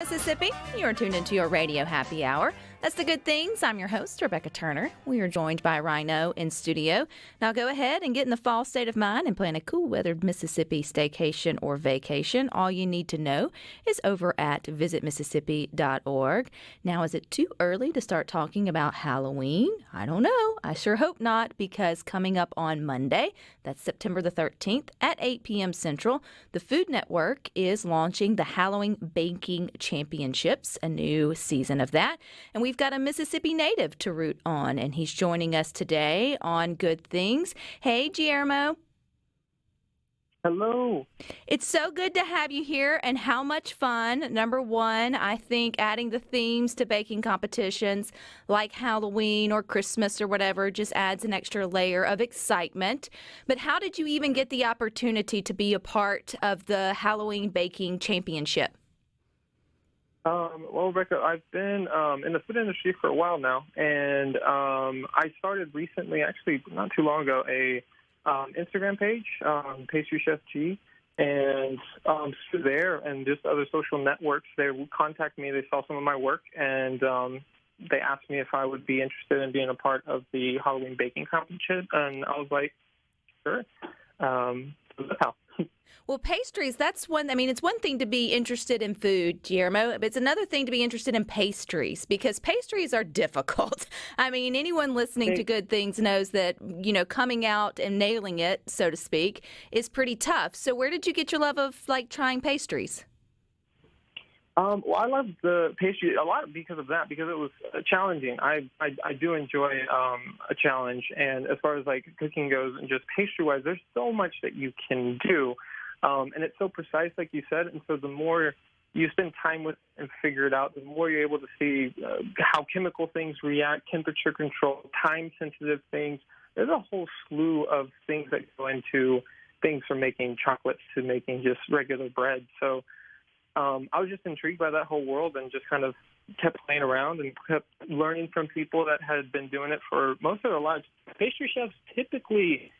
Mississippi, you're tuned into your radio happy hour. That's the good things. I'm your host, Rebecca Turner. We are joined by Rhino in studio. Now go ahead and get in the fall state of mind and plan a cool weathered Mississippi staycation or vacation. All you need to know is over at visitmississippi.org. Now, is it too early to start talking about Halloween? I don't know. I sure hope not, because coming up on Monday, that's September the 13th at 8 p.m. Central, the Food Network is launching the Halloween Baking Championships, a new season of that. And we've got a Mississippi native to root on, and he's joining us today on Good Things. Hey, Guillermo. Hello. It's so good to have you here, and how much fun. Number one, I think adding the themes to baking competitions like Halloween or Christmas or whatever just adds an extra layer of excitement. But how did you even get the opportunity to be a part of the Halloween Baking Championship? Well, Rebecca, I've been in the food industry for a while now, and I started recently, actually not too long ago, a Instagram page, Pastry Chef G, and through there and just other social networks, they contacted me. They saw some of my work, and they asked me if I would be interested in being a part of the Halloween baking competition, and I was like, sure. So that's how. Well, pastries, that's one, it's one thing to be interested in food, Guillermo, but it's another thing to be interested in pastries, because pastries are difficult. Anyone listening to Good Things knows that, coming out and nailing it, so to speak, is pretty tough. So where did you get your love of, trying pastries? Well, I love the pastry a lot because of that, because it was challenging. I do enjoy a challenge, and as far as cooking goes and just pastry-wise, there's so much that you can do, and it's so precise, like you said, and so the more you spend time with and figure it out, the more you're able to see how chemical things react, temperature control, time-sensitive things. There's a whole slew of things that go into things from making chocolates to making just regular bread. So I was just intrigued by that whole world and just kind of kept playing around and kept learning from people that had been doing it for most of their lives. Pastry chefs typically,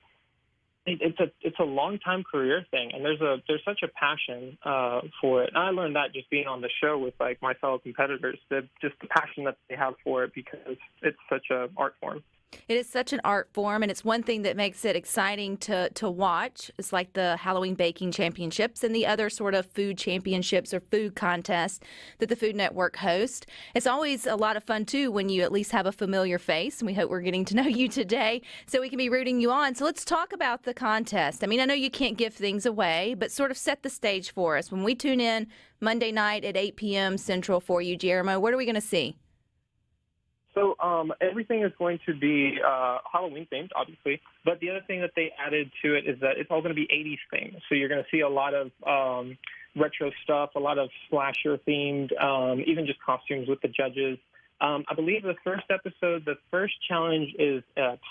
it's a long-time career thing, and there's such a passion for it. And I learned that just being on the show with my fellow competitors, just the passion that they have for it, because it's such an art form. It is such an art form, and it's one thing that makes it exciting to watch. It's like the Halloween Baking Championships and the other sort of food championships or food contests that the Food Network hosts. It's always a lot of fun, too, when you at least have a familiar face, and we hope we're getting to know you today so we can be rooting you on. So let's talk about the contest. I know you can't give things away, but sort of set the stage for us. When we tune in Monday night at 8 p.m. Central for you, Guillermo, what are we going to see? So everything is going to be Halloween themed, obviously. But the other thing that they added to it is that it's all going to be 80s themed. So you're going to see a lot of retro stuff, a lot of slasher themed, even just costumes with the judges. I believe the first episode, the first challenge is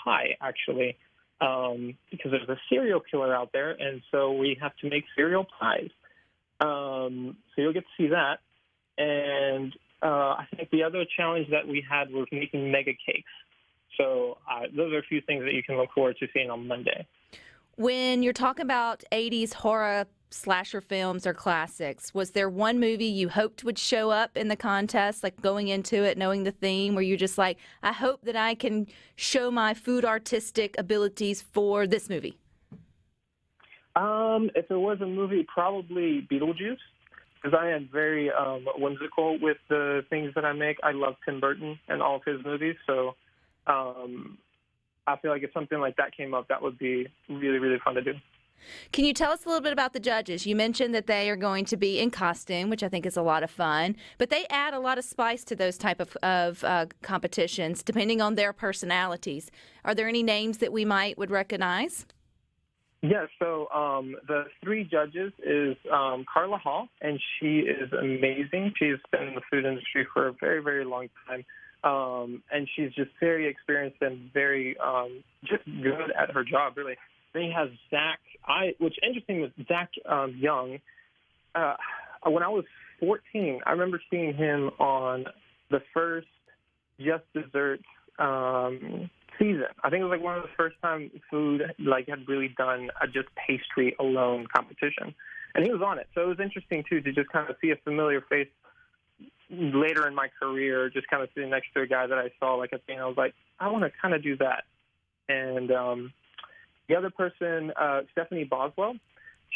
pie, actually, because there's a serial killer out there, and so we have to make cereal pies. So you'll get to see that. And I think the other challenge that we had was making mega cakes. So those are a few things that you can look forward to seeing on Monday. When you're talking about 80s horror slasher films or classics, was there one movie you hoped would show up in the contest, going into it, knowing the theme, where you're just like, I hope that I can show my food artistic abilities for this movie? If there was a movie, probably Beetlejuice. Because I am very whimsical with the things that I make. I love Tim Burton and all of his movies, so I feel like if something like that came up, that would be really, really fun to do. Can you tell us a little bit about the judges? You mentioned that they are going to be in costume, which I think is a lot of fun, but they add a lot of spice to those type of competitions, depending on their personalities. Are there any names that we would recognize? Yes, so the three judges is Carla Hall, and she is amazing. She's been in the food industry for a very, very long time, and she's just very experienced and very just good at her job, really. Then you have Zach, which interesting was Zach Young. When I was 14, I remember seeing him on the first Just Desserts season. I think it was one of the first time food had really done a just pastry alone competition, and he was on it. So it was interesting too to just kind of see a familiar face later in my career, just kind of sitting next to a guy that I saw like at the end, I was like, I want to kind of do that. And the other person, Stephanie Boswell,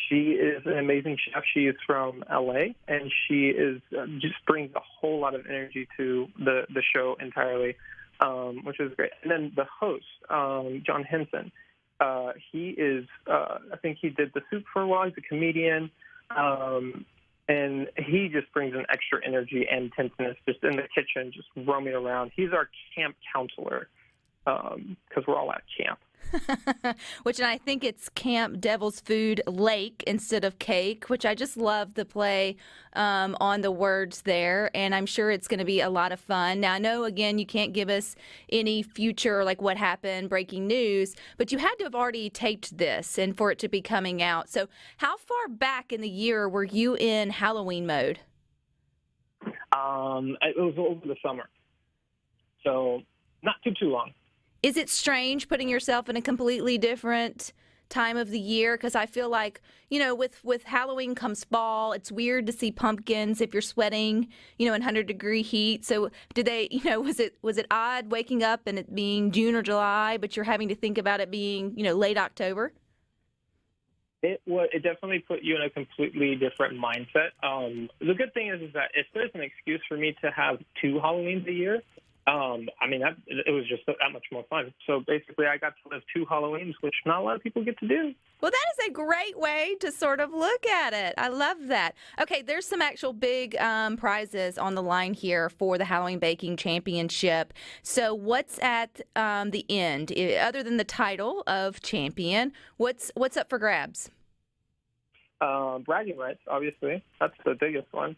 she is an amazing chef. She is from LA, and she is just brings a whole lot of energy to the show entirely, which is great. And then the host, John Henson, he is, I think he did the soup for a while. He's a comedian. And he just brings an extra energy and intenseness just in the kitchen, just roaming around. He's our camp counselor because we're all at camp. Which, and I think it's Camp Devil's Food Lake instead of cake, which I just love the play on the words there, and I'm sure it's going to be a lot of fun. Now, I know, again, you can't give us any future, like what happened, breaking news, but you had to have already taped this and for it to be coming out. So how far back in the year were you in Halloween mode? It was over the summer, so not too long. Is it strange putting yourself in a completely different time of the year? Because I feel like, you know, with Halloween comes fall. It's weird to see pumpkins if you're sweating, you know, in 100-degree heat. So did they, you know, was it odd waking up and it being June or July, but you're having to think about it being, you know, late October? It definitely put you in a completely different mindset. The good thing is that if there's an excuse for me to have 2 Halloweens a year, it was just that much more fun. So basically, I got to live 2 Halloweens, which not a lot of people get to do. Well, that is a great way to sort of look at it. I love that. Okay, there's some actual big prizes on the line here for the Halloween Baking Championship. So what's at the end? Other than the title of champion, what's up for grabs? Bragging rights, obviously. That's the biggest one.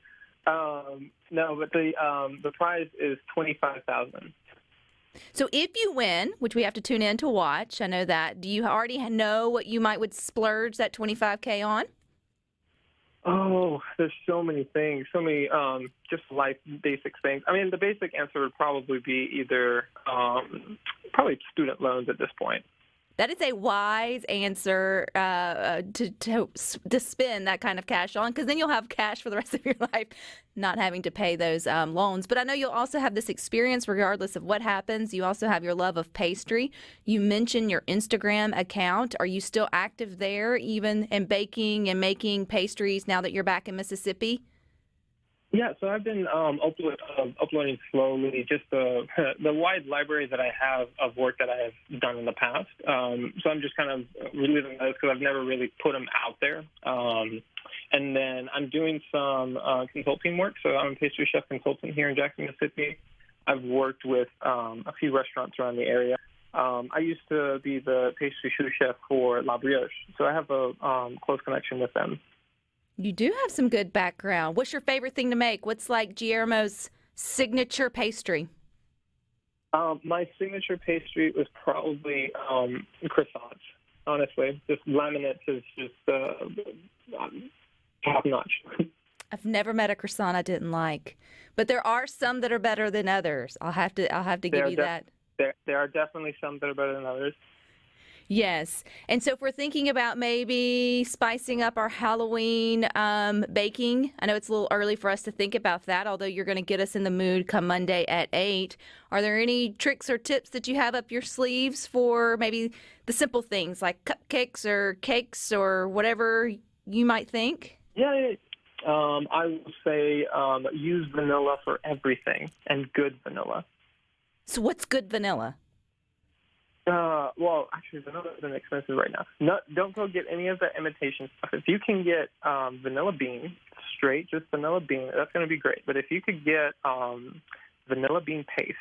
No, but the prize is $25,000. So if you win, which we have to tune in to watch, I know that. Do you already know what you would splurge that $25K on? Oh, there's so many things, so many just life basic things. I mean, the basic answer would probably be either probably student loans at this point. That is a wise answer to spend that kind of cash on, because then you'll have cash for the rest of your life, not having to pay those loans. But I know you'll also have this experience regardless of what happens. You also have your love of pastry. You mentioned your Instagram account. Are you still active there, even in baking and making pastries now that you're back in Mississippi? Yeah, so I've been uploading slowly, just the wide library that I have of work that I have done in the past. So I'm just kind of reliving those because I've never really put them out there. And then I'm doing some consulting work. So I'm a pastry chef consultant here in Jackson, Mississippi. I've worked with a few restaurants around the area. I used to be the pastry sous chef for La Brioche, so I have a close connection with them. You do have some good background. What's your favorite thing to make? What's like Guillermo's signature pastry? My signature pastry was probably croissants, honestly. Just laminates is just top-notch. I've never met a croissant I didn't like, but there are some that are better than others. I'll have to give you that. There are definitely some that are better than others. Yes. And so if we're thinking about maybe spicing up our Halloween baking, I know it's a little early for us to think about that, although you're going to get us in the mood come Monday at 8. Are there any tricks or tips that you have up your sleeves for maybe the simple things like cupcakes or cakes or whatever you might think? Yeah. I will say use vanilla for everything, and good vanilla. So what's good vanilla? Well, actually, vanilla is expensive right now. No, don't go get any of the imitation stuff. If you can get vanilla bean, straight, just vanilla bean, that's going to be great. But if you could get vanilla bean paste,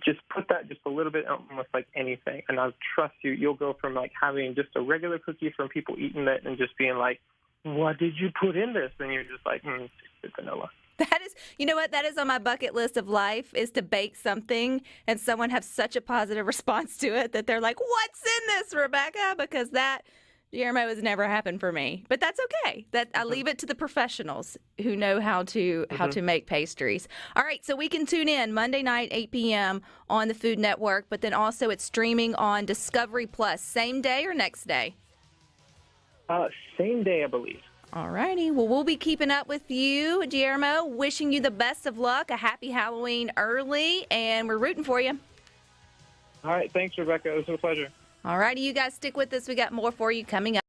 just put that just a little bit on almost like anything. And I trust you, you'll go from like having just a regular cookie from people eating it and just being like, what did you put in this? And you're just like, it's vanilla. That is, you know what, that is on my bucket list of life, is to bake something and someone have such a positive response to it that they're like, what's in this, Rebecca? Because that, Guillermo, has never happened for me. But that's okay. I leave it to the professionals who know how to make pastries. All right, so we can tune in Monday night, 8 p.m. on the Food Network, but then also it's streaming on Discovery Plus. Same day or next day? Same day, I believe. All righty. Well, we'll be keeping up with you, Guillermo. Wishing you the best of luck. A happy Halloween early, and we're rooting for you. All right. Thanks, Rebecca. It was a pleasure. All righty. You guys stick with us. We got more for you coming up.